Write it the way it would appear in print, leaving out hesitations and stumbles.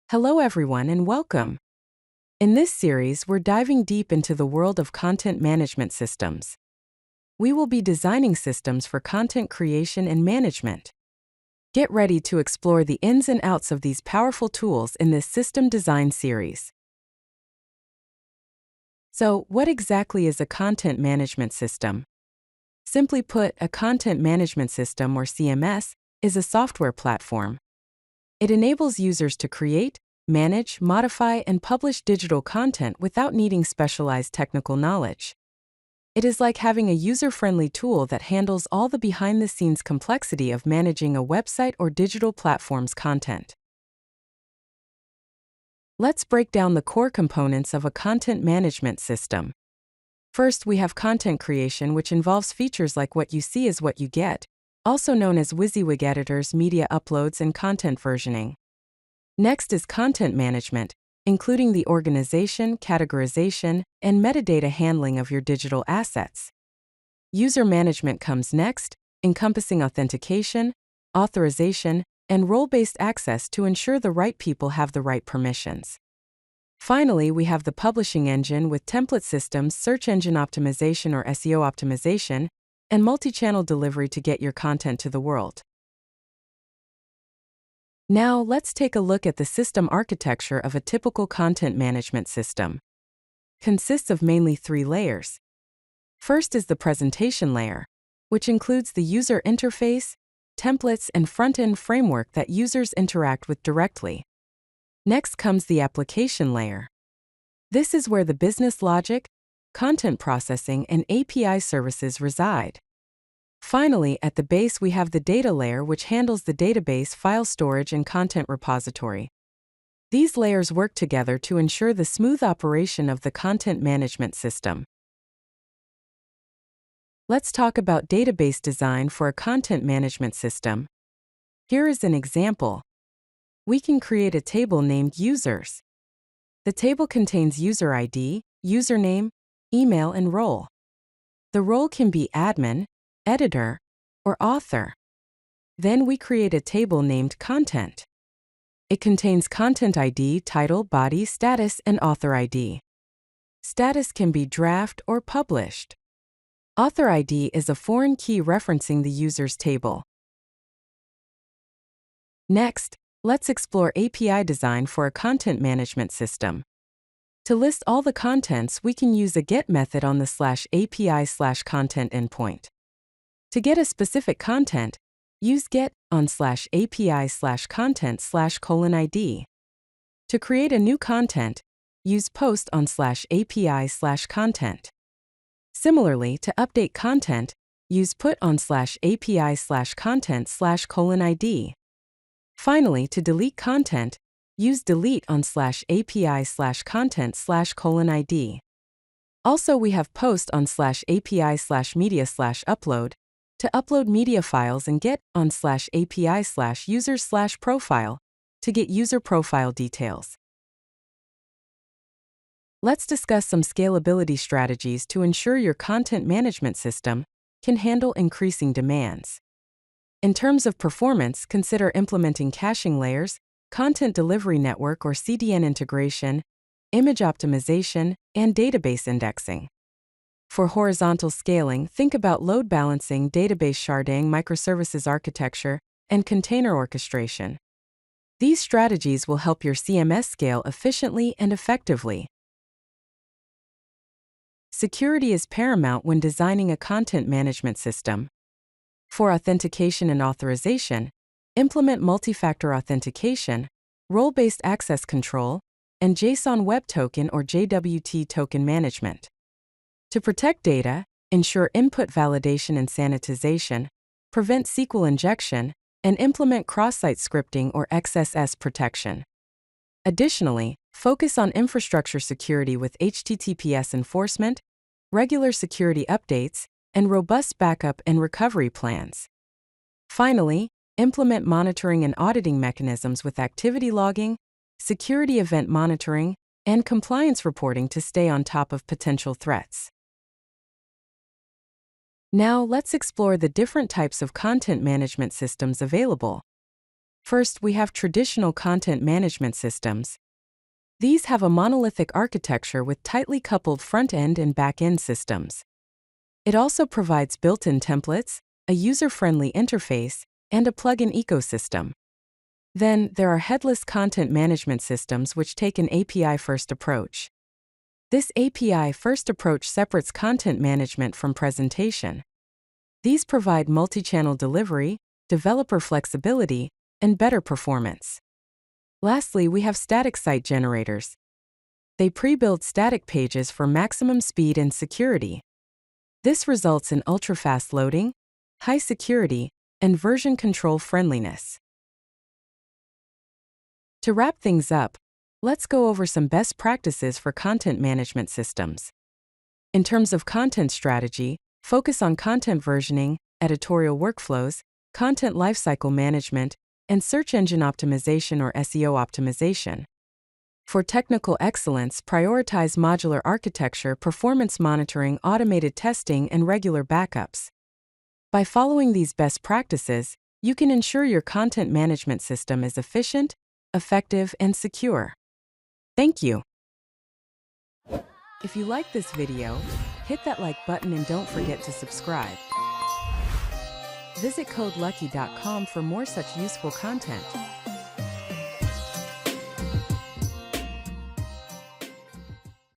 Hello everyone and welcome. In this series, we're diving deep into the world of content management systems. We will be designing systems for content creation and management. Get ready to explore the ins and outs of these powerful tools in this system design series. So, what exactly is a content management system? Simply put, a content management system, or CMS, is a software platform. It enables users to create, manage, modify, and publish digital content without needing specialized technical knowledge. It is like having a user-friendly tool that handles all the behind-the-scenes complexity of managing a website or digital platform's content. Let's break down the core components of a content management system. First, we have content creation, which involves features like what you see is what you get, also known as WYSIWYG editors, media uploads, and content versioning. Next is content management, including the organization, categorization, and metadata handling of your digital assets. User management comes next, encompassing authentication, authorization, and role-based access to ensure the right people have the right permissions. Finally, we have the publishing engine with template systems, search engine optimization or SEO optimization, and multi-channel delivery to get your content to the world. Now, let's take a look at the system architecture of a typical content management system. Consists of mainly three layers. First is the presentation layer, which includes the user interface, templates, and front-end framework that users interact with directly. Next comes the application layer. This is where the business logic, content processing, and API services reside. Finally, at the base we have the data layer, which handles the database, file storage, and content repository. These layers work together to ensure the smooth operation of the content management system. Let's talk about database design for a content management system. Here is an example. We can create a table named Users. The table contains user ID, username, email, and role. The role can be admin, editor, or author. Then we create a table named Content. It contains content ID, title, body, status, and author ID. Status can be draft or published. Author ID is a foreign key referencing the user's table. Next, let's explore API design for a content management system. To list all the contents, we can use a GET method on the /API/content endpoint. To get a specific content, use GET on /API/content/:ID. To create a new content, use POST on /API/content. Similarly, to update content, use PUT on /API/content/:ID. Finally, to delete content, use delete on /API/content/:ID. Also, we have post on /API/media/upload to upload media files, and get on /API/users/profile to get user profile details. Let's discuss some scalability strategies to ensure your content management system can handle increasing demands. In terms of performance, consider implementing caching layers, content delivery network or CDN integration, image optimization, and database indexing. For horizontal scaling, think about load balancing, database sharding, microservices architecture, and container orchestration. These strategies will help your CMS scale efficiently and effectively. Security is paramount when designing a content management system. For authentication and authorization, implement multi-factor authentication, role-based access control, and JSON Web Token or JWT token management. To protect data, ensure input validation and sanitization, prevent SQL injection, and implement cross-site scripting or XSS protection. Additionally, focus on infrastructure security with HTTPS enforcement, regular security updates, and robust backup and recovery plans. Finally, implement monitoring and auditing mechanisms with activity logging, security event monitoring, and compliance reporting to stay on top of potential threats. Now, let's explore the different types of content management systems available. First, we have traditional content management systems. These have a monolithic architecture with tightly coupled front-end and back-end systems. It also provides built-in templates, a user-friendly interface, and a plugin ecosystem. Then, there are headless content management systems which take an API-first approach. This API-first approach separates content management from presentation. These provide multi-channel delivery, developer flexibility, and better performance. Lastly, we have static site generators. They pre-build static pages for maximum speed and security. This results in ultra-fast loading, high security, and version control friendliness. To wrap things up, let's go over some best practices for content management systems. In terms of content strategy, focus on content versioning, editorial workflows, content lifecycle management, and search engine optimization or SEO optimization. For technical excellence, prioritize modular architecture, performance monitoring, automated testing, and regular backups. By following these best practices, you can ensure your content management system is efficient, effective, and secure. Thank you. If you like this video, hit that like button and don't forget to subscribe. Visit CodeLucky.com for more such useful content.